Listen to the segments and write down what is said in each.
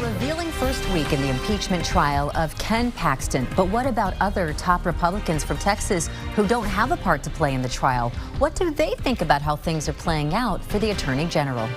revealing first week in the impeachment trial of Ken Paxton. But what about other top Republicans from Texas who don't have a part to play in the trial? What do they think about how things are playing out for the Attorney General?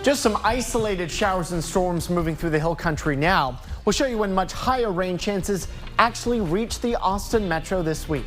Just some isolated showers and storms moving through the hill country now. We'll show you when much higher rain chances actually reach the Austin metro this week.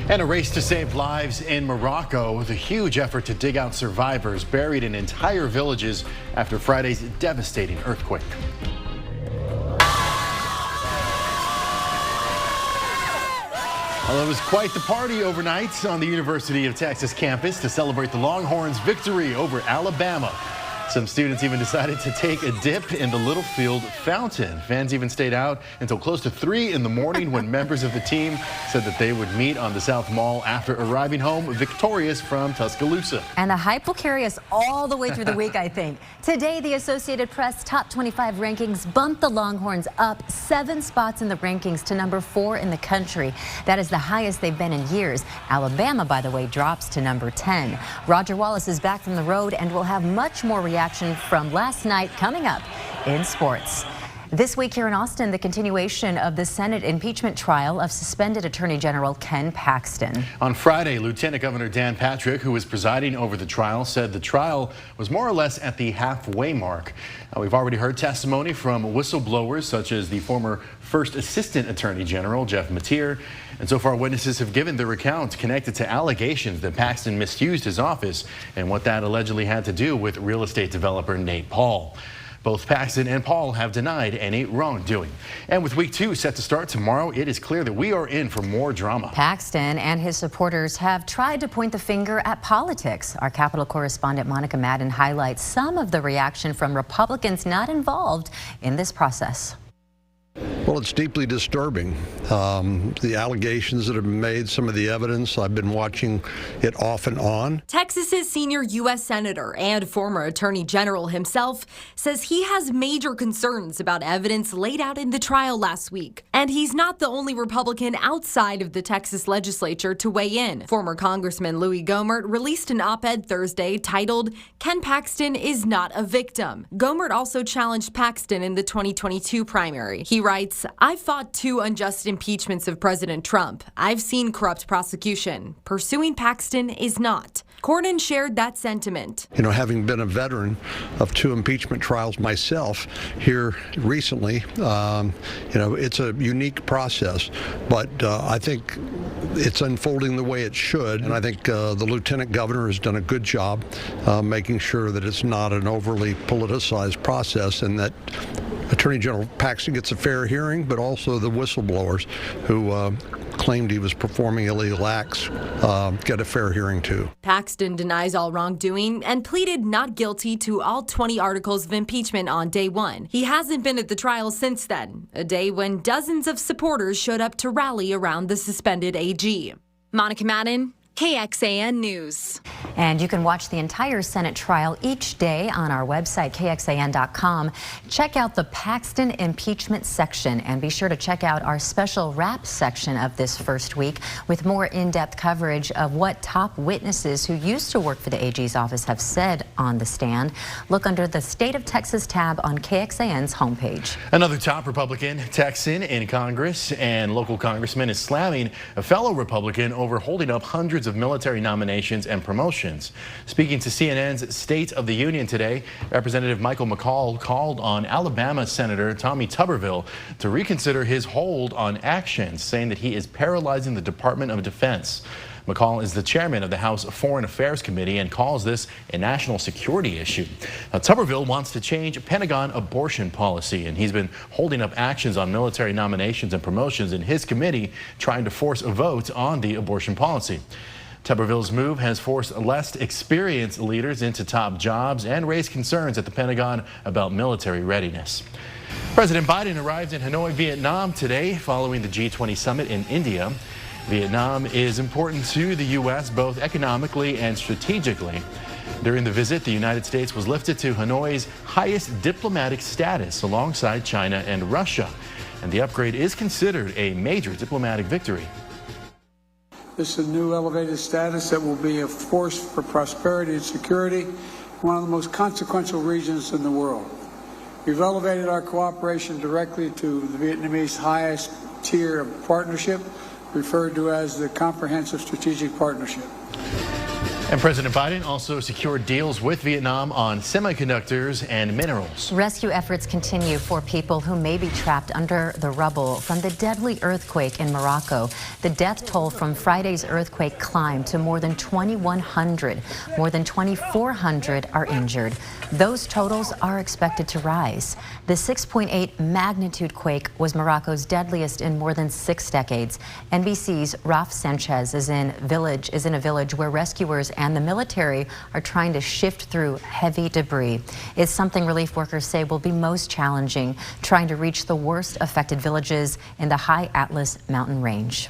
And a race to save lives in Morocco with a huge effort to dig out survivors buried in entire villages after Friday's devastating earthquake. Well, it was quite the party overnight on the University of Texas campus to celebrate the Longhorns' victory over Alabama. Some students even decided to take a dip in the Littlefield fountain. Fans even stayed out until close to 3 in the morning when members of the team said that they would meet on the South Mall after arriving home victorious from Tuscaloosa. And the hype will carry us all the way through the week, I think. Today, the Associated Press top 25 rankings bumped the Longhorns up 7 spots in the rankings to number 4 in the country. That is the highest they've been in years. Alabama, by the way, drops to number 10. Roger Wallace is back from the road and will have much more reaction from last night coming up in sports. This week here in Austin, the continuation of the Senate impeachment trial of suspended Attorney General Ken Paxton. On Friday, Lieutenant Governor Dan Patrick, who was presiding over the trial, said the trial was more or less at the halfway mark. We've already heard testimony from whistleblowers such as the former First Assistant Attorney General Jeff Mateer. And so far, witnesses have given their accounts connected to allegations that Paxton misused his office and what that allegedly had to do with real estate developer Nate Paul. Both Paxton and Paul have denied any wrongdoing. And with week 2 set to start tomorrow, it is clear that we are in for more drama. Paxton and his supporters have tried to point the finger at politics. Our Capitol correspondent Monica Madden highlights some of the reaction from Republicans not involved in this process. Well, it's deeply disturbing. The allegations that have been made, some of the evidence, I've been watching it off and on. Texas's senior U.S. Senator and former Attorney General himself says he has major concerns about evidence laid out in the trial last week. And he's not the only Republican outside of the Texas legislature to weigh in. Former Congressman Louis Gohmert released an op-ed Thursday titled, "Ken Paxton is not a victim." Gohmert also challenged Paxton in the 2022 primary. He writes, "I've fought 2 unjust impeachments of President Trump. I've seen corrupt prosecution. Pursuing Paxton is not." Cornyn shared that sentiment. You know, having been a veteran of 2 impeachment trials myself here recently, it's a unique process, but I think it's unfolding the way it should. And I think the Lieutenant Governor has done a good job making sure that it's not an overly politicized process and that Attorney General Paxton gets a fair hearing, but also the whistleblowers who claimed he was performing illegal acts get a fair hearing too. Paxton denies all wrongdoing and pleaded not guilty to all 20 articles of impeachment on day 1. He hasn't been at the trial since then, a day when dozens of supporters showed up to rally around the suspended AG. Monica Madden, KXAN News. And you can watch the entire Senate trial each day on our website, KXAN.com. Check out the Paxton impeachment section and be sure to check out our special wrap section of this first week with more in-depth coverage of what top witnesses who used to work for the AG's office have said on the stand. Look under the State of Texas tab on KXAN's homepage. Another top Republican Texan in Congress and local congressman is slamming a fellow Republican over holding up hundreds of military nominations and promotions. Speaking to CNN's State of the Union today, Representative Michael McCall called on Alabama Senator Tommy Tuberville to reconsider his hold on actions, saying that he is paralyzing the Department of Defense. McCall is the chairman of the House Foreign Affairs Committee and calls this a national security issue. Now, Tuberville wants to change Pentagon abortion policy, and he's been holding up actions on military nominations and promotions in his committee, trying to force a vote on the abortion policy. Tuberville's move has forced less experienced leaders into top jobs and raised concerns at the Pentagon about military readiness. President Biden arrived in Hanoi, Vietnam today following the G20 summit in India. Vietnam is important to the U.S. both economically and strategically. During the visit, the United States was lifted to Hanoi's highest diplomatic status alongside China and Russia. And the upgrade is considered a major diplomatic victory. This is a new elevated status that will be a force for prosperity and security in one of the most consequential regions in the world. We've elevated our cooperation directly to the Vietnamese highest tier of partnership, referred to as the Comprehensive Strategic Partnership. And President Biden also secured deals with Vietnam on semiconductors and minerals. Rescue efforts continue for people who may be trapped under the rubble from the deadly earthquake in Morocco. The death toll from Friday's earthquake climbed to more than 2,100. More than 2,400 are injured. Those totals are expected to rise. The 6.8 magnitude quake was Morocco's deadliest in more than 6 decades. NBC's Raf Sanchez is in a village where rescuers and the military are trying to shift through heavy debris. It's something relief workers say will be most challenging, trying to reach the worst affected villages in the high Atlas mountain range.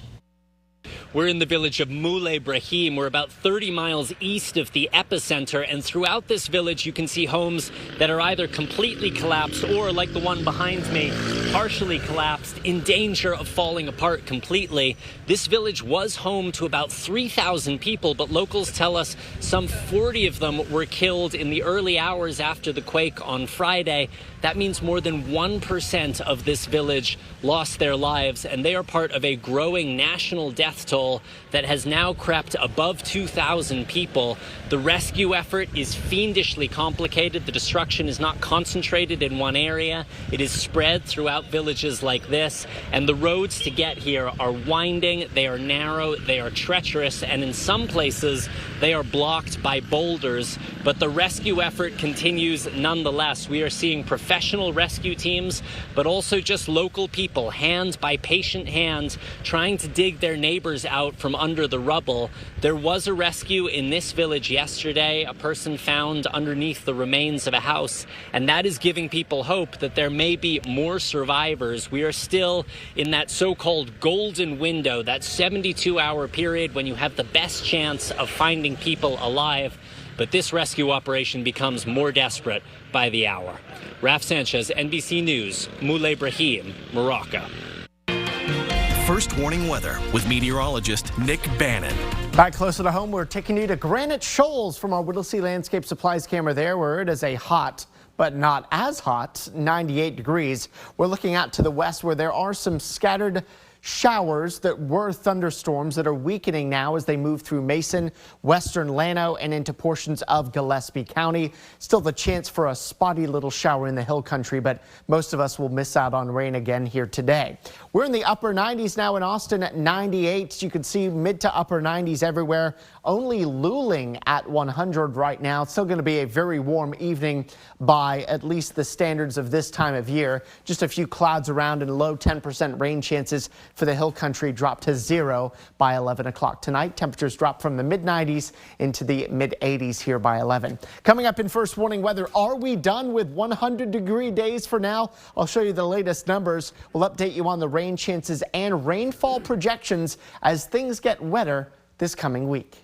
We're in the village of Moulay Brahim. We're about 30 miles east of the epicenter, and throughout this village you can see homes that are either completely collapsed or, like the one behind me, partially collapsed, in danger of falling apart completely. This village was home to about 3,000 people, but locals tell us some 40 of them were killed in the early hours after the quake on Friday. That means more than 1% of this village lost their lives, and they are part of a growing national death toll that has now crept above 2,000 people. The rescue effort is fiendishly complicated. The destruction is not concentrated in one area. It is spread throughout villages like this, and the roads to get here are winding, they are narrow, they are treacherous, and in some places they are blocked by boulders. But the rescue effort continues nonetheless. We are seeing professional rescue teams, but also just local people, hand by patient hand, trying to dig their neighbors out from under the rubble. There was a rescue in this village yesterday, a person found underneath the remains of a house, and that is giving people hope that there may be more survivors. We are still in that so-called golden window, that 72-hour period when you have the best chance of finding people alive. But this rescue operation becomes more desperate by the hour. Raf Sanchez, NBC News, Moulay Brahim, Morocco. First warning weather with meteorologist Nick Bannon. Back closer to home, we're taking you to Granite Shoals from our Whittlesey Landscape Supplies camera there, where it is a hot but not as hot 98 degrees. We're looking out to the west where there are some scattered showers that were thunderstorms that are weakening now as they move through Mason, western Llano, and into portions of Gillespie County. Still the chance for a spotty little shower in the hill country, but most of us will miss out on rain again here today. We're in the upper 90s now in Austin at 98. You can see mid to upper 90s everywhere. Only Luling at 100 right now. It's still going to be a very warm evening by at least the standards of this time of year. Just a few clouds around and low 10% rain chances for the hill country, drop to 0 by 11 o'clock tonight. Temperatures drop from the mid 90s into the mid 80s here by 11. Coming up in first warning weather, are we done with 100-degree days for now? I'll show you the latest numbers. We'll update you on the rain chances and rainfall projections as things get wetter this coming week.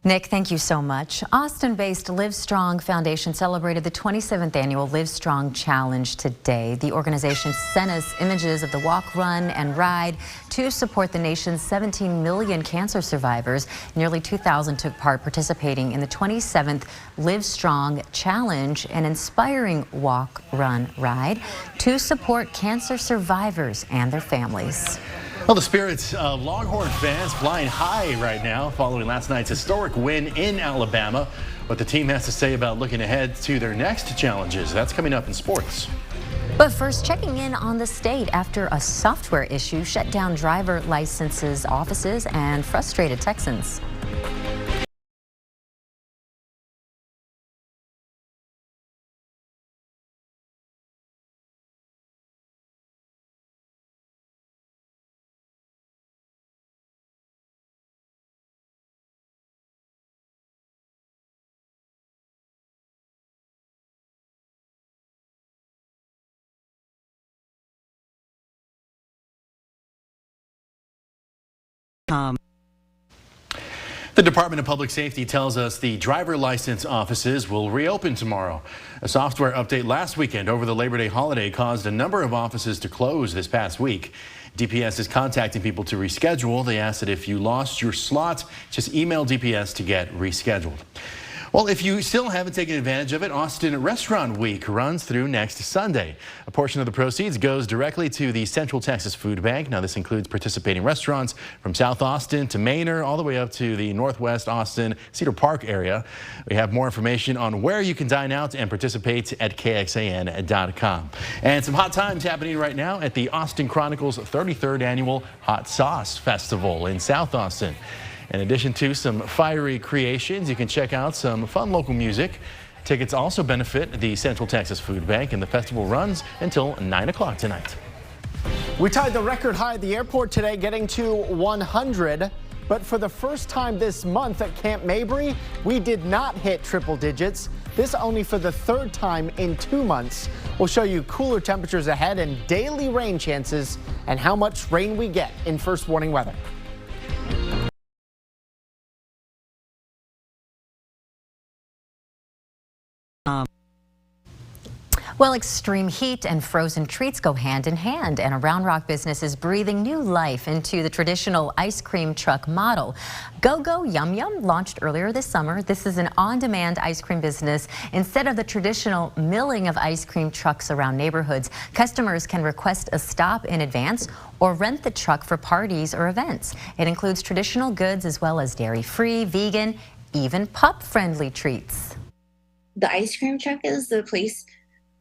Nick, thank you so much. Austin-based Live Strong Foundation celebrated the 27th annual Live Strong Challenge today. The organization sent us images of the walk, run, and ride to support the nation's 17 million cancer survivors. Nearly 2,000 took part, participating in the 27th Live Strong Challenge, an inspiring walk, run, ride to support cancer survivors and their families. Well, the spirits of Longhorn fans flying high right now following last night's historic win in Alabama. What the team has to say about looking ahead to their next challenges, that's coming up in sports. But first, checking in on the state after a software issue shut down driver licenses offices and frustrated Texans. The Department of Public Safety tells us the driver license offices will reopen tomorrow. A software update last weekend over the Labor Day holiday caused a number of offices to close this past week. DPS is contacting people to reschedule. They asked that if you lost your slot, just email DPS to get rescheduled. Well, if you still haven't taken advantage of it, Austin Restaurant Week runs through next Sunday. A portion of the proceeds goes directly to the Central Texas Food Bank. Now, this includes participating restaurants from South Austin to Manor, all the way up to the Northwest Austin Cedar Park area. We have more information on where you can dine out and participate at KXAN.com. And some hot times happening right now at the Austin Chronicles 33rd Annual Hot Sauce Festival in South Austin. In addition to some fiery creations, you can check out some fun local music. Tickets also benefit the Central Texas Food Bank, and the festival runs until 9 o'clock tonight. We tied the record high at the airport today, getting to 100. But for the first time this month at Camp Mabry, we did not hit triple digits. This only for the third time in 2 months. We'll show you cooler temperatures ahead and daily rain chances and how much rain we get in first warning weather. Well, extreme heat and frozen treats go hand in hand, and a Round Rock business is breathing new life into the traditional ice cream truck model. Go Go Yum Yum launched earlier this summer. This is an on-demand ice cream business. Instead of the traditional milling of ice cream trucks around neighborhoods, customers can request a stop in advance or rent the truck for parties or events. It includes traditional goods as well as dairy-free, vegan, even pup-friendly treats. The ice cream truck is the place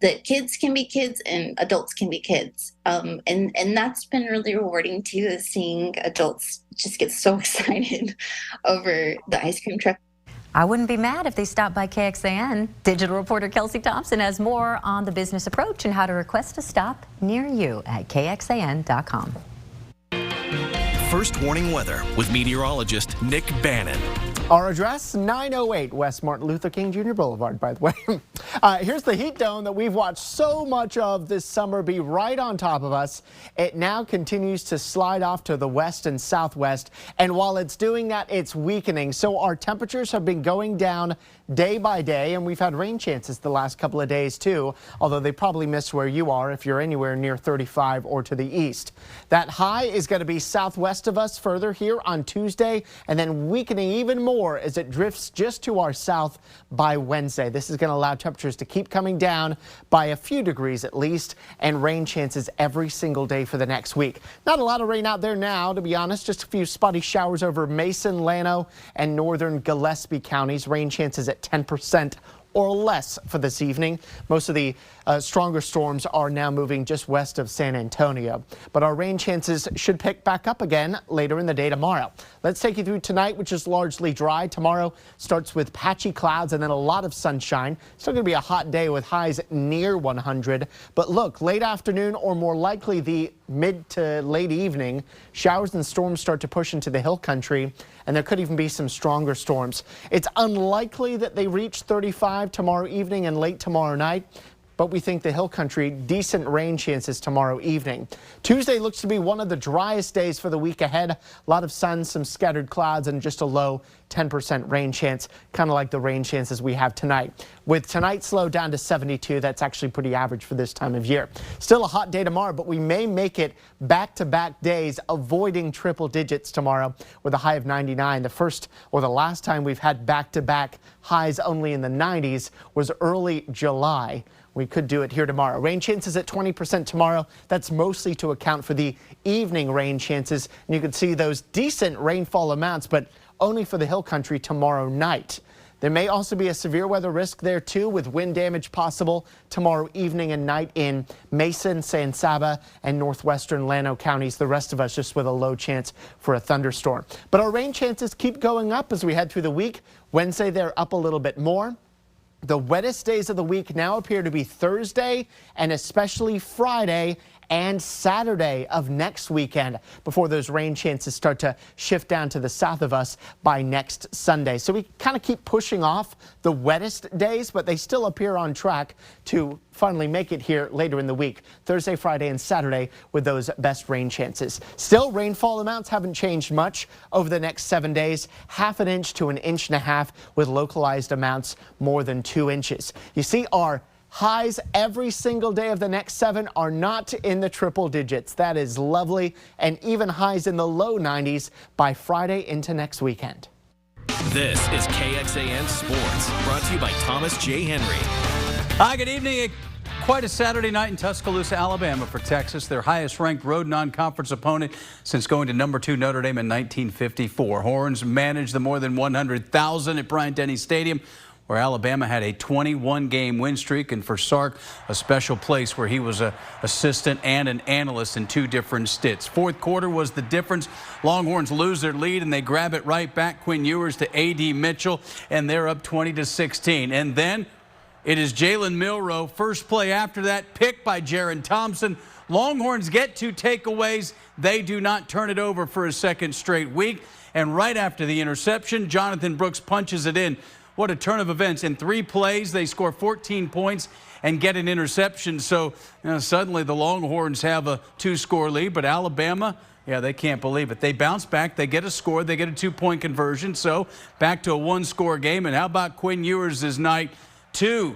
that kids can be kids and adults can be kids. And that's been really rewarding too, is seeing adults just get so excited over the ice cream truck. I wouldn't be mad if they stopped by KXAN. Digital reporter Kelsey Thompson has more on the business approach and how to request a stop near you at KXAN.com. First warning weather with meteorologist Nick Bannon. Our address, 908 West Martin Luther King Jr. Boulevard, by the way. Here's the heat dome that we've watched so much of this summer be right on top of us. It now continues to slide off to the west and southwest. And while it's doing that, it's weakening. So our temperatures have been going down day by day, and we've had rain chances the last couple of days too, although they probably miss where you are if you're anywhere near 35 or to the east. That high is going to be southwest of us further here on Tuesday, and then weakening even more as it drifts just to our south by Wednesday. This is going to allow temperatures to keep coming down by a few degrees at least, and rain chances every single day for the next week. Not a lot of rain out there now, to be honest, just a few spotty showers over Mason, Llano, and northern Gillespie counties. Rain chances at 10% or less for this evening. Most of the stronger storms are now moving just west of San Antonio, but our rain chances should pick back up again later in the day tomorrow. Let's take you through tonight, which is largely dry. Tomorrow starts with patchy clouds and then a lot of sunshine. Still going to be a hot day with highs near 100, but look, late afternoon or more likely the mid to late evening, showers and storms start to push into the hill country, and there could even be some stronger storms. It's unlikely that they reach 35 tomorrow evening and late tomorrow night, but we think the hill country, decent rain chances tomorrow evening. Tuesday looks to be one of the driest days for the week ahead. A lot of sun, some scattered clouds, and just a low 10% rain chance, kind of like the rain chances we have tonight. With tonight's low down to 72, that's actually pretty average for this time of year. Still a hot day tomorrow, but we may make it back-to-back days, avoiding triple digits tomorrow with a high of 99. The first or the last time we've had back-to-back highs only in the 90s was early July. We could do it here tomorrow. Rain chances at 20% tomorrow. That's mostly to account for the evening rain chances. And you can see those decent rainfall amounts, but only for the hill country tomorrow night. There may also be a severe weather risk there too, with wind damage possible tomorrow evening and night in Mason, San Saba, and northwestern Llano counties. The rest of us just with a low chance for a thunderstorm. But our rain chances keep going up as we head through the week. Wednesday, they're up a little bit more. The wettest days of the week now appear to be Thursday and especially Friday and Saturday of next weekend before those rain chances start to shift down to the south of us by next Sunday. So we kind of keep pushing off the wettest days, but they still appear on track to finally make it here later in the week, Thursday, Friday, and Saturday with those best rain chances. Still, rainfall amounts haven't changed much over the next 7 days, 1/2 inch to 1.5 inches with localized amounts more than 2 inches. You see, our highs every single day of the next 7 are not in the triple digits. That is lovely, and even highs in the low 90s by Friday into next weekend. This is KXAN Sports, brought to you by Thomas J. Henry. Hi, good evening. Quite a Saturday night in Tuscaloosa, Alabama for Texas, their highest-ranked road non-conference opponent since going to number 2 Notre Dame in 1954. Horns managed the more than 100,000 at Bryant-Denny Stadium, where Alabama had a 21-game win streak, and for Sark, a special place where he was an assistant and an analyst in 2 different stints. Fourth quarter was the difference. Longhorns lose their lead, and they grab it right back. Quinn Ewers to A.D. Mitchell, and they're up 20-16. And then it is Jalen Milroe. First play after that, picked by Jaron Thompson. Longhorns get 2 takeaways. They do not turn it over for a second straight week. And right after the interception, Jonathan Brooks punches it in. What a turn of events. In 3 plays, they score 14 points and get an interception. So suddenly the Longhorns have a 2-score lead, but Alabama, yeah, they can't believe it. They bounce back. They get a score. They get a 2-point conversion. So back to a 1-score game. And how about Quinn Ewers' night? 2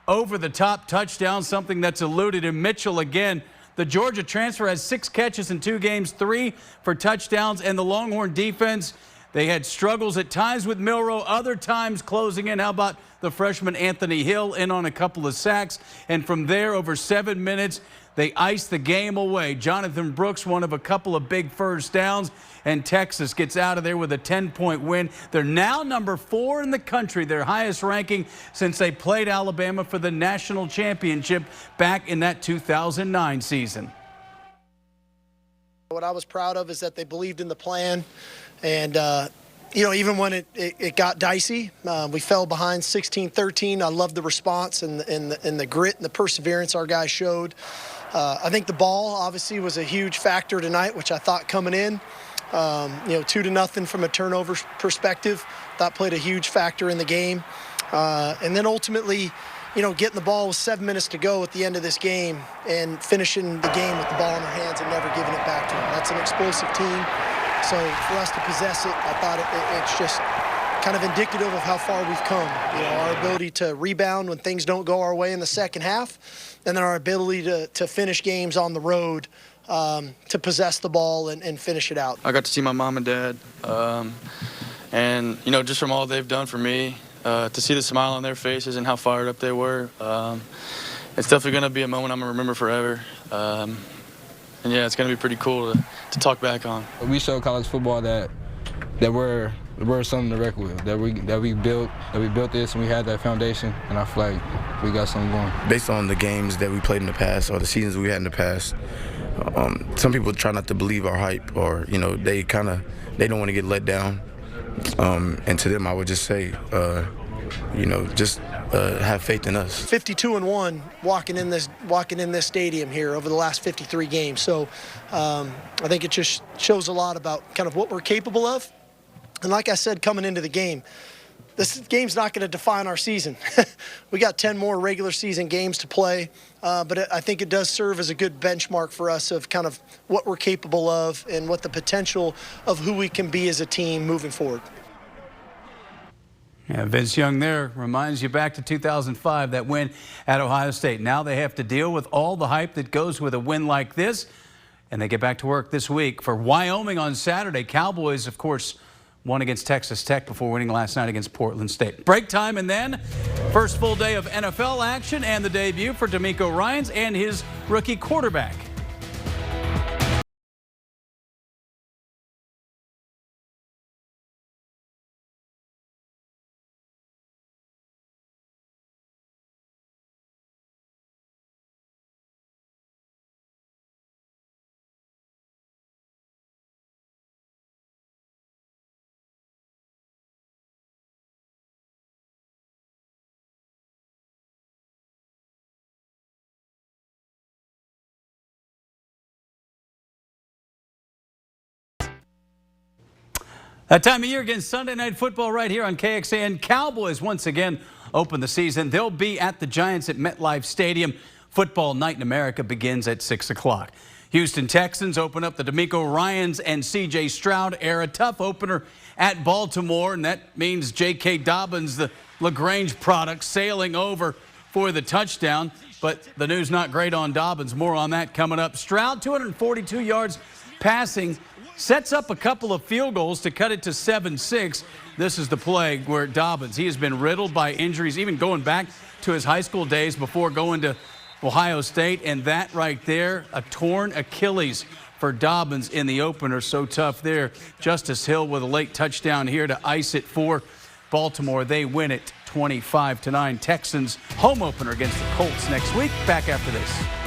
over-the-top touchdowns, something that's eluded him. Mitchell again. The Georgia transfer has 6 catches in 2 games, 3 for touchdowns, and the Longhorn defense, they had struggles at times with Milroe, other times closing in. How about the freshman Anthony Hill in on a couple of sacks? And from there, over 7 minutes, they iced the game away. Jonathan Brooks, one of a couple of big first downs, and Texas gets out of there with a 10-point win. They're now number 4 in the country, their highest ranking since they played Alabama for the national championship back in that 2009 season. What I was proud of is that they believed in the plan, and even when it got dicey, we fell behind 16-13. I loved the response and the grit and the perseverance our guys showed. I think the ball obviously was a huge factor tonight, which I thought coming in. 2-0 from a turnover perspective, that played a huge factor in the game. And then ultimately, getting the ball with 7 minutes to go at the end of this game and finishing the game with the ball in our hands and never giving it back to them. That's an explosive team. So for us to possess it, I thought it's just kind of indicative of how far we've come. Our ability to rebound when things don't go our way in the second half, and then our ability to finish games on the road, to possess the ball and finish it out. I got to see my mom and dad, and just from all they've done for me, to see the smile on their faces and how fired up they were, it's definitely going to be a moment I'm going to remember forever. And yeah, it's going to be pretty cool to talk back on. We showed college football that we're something to reckon with, that we built this and we had that foundation, and I feel like we got something going. Based on the games that we played in the past or the seasons we had in the past, some people try not to believe our hype, or they don't want to get let down. And to them, I would just say, have faith in us. 52-1 walking in this stadium here over the last 53 games. So I think it just shows a lot about kind of what we're capable of. And like I said, coming into the game, this game's not going to define our season. We got 10 more regular season games to play, but I think it does serve as a good benchmark for us of kind of what we're capable of and what the potential of who we can be as a team moving forward. Yeah, Vince Young there reminds you back to 2005, that win at Ohio State. Now they have to deal with all the hype that goes with a win like this, and they get back to work this week. For Wyoming on Saturday, Cowboys, of course, won against Texas Tech before winning last night against Portland State. Break time, and then first full day of NFL action and the debut for D'Amico Ryans and his rookie quarterback. That time of year again, Sunday Night Football right here on KXAN. Cowboys once again open the season. They'll be at the Giants at MetLife Stadium. Football Night in America begins at 6 o'clock. Houston Texans open up the D'Amico Ryans and C.J. Stroud era. Tough opener at Baltimore, and that means J.K. Dobbins, the LaGrange product, sailing over for the touchdown. But the news not great on Dobbins. More on that coming up. Stroud, 242 yards passing, sets up a couple of field goals to cut it to 7-6. This is the play where Dobbins, he has been riddled by injuries, even going back to his high school days before going to Ohio State. And that right there, a torn Achilles for Dobbins in the opener. So tough there. Justice Hill with a late touchdown here to ice it for Baltimore. They win it 25-9. Texans home opener against the Colts next week. Back after this.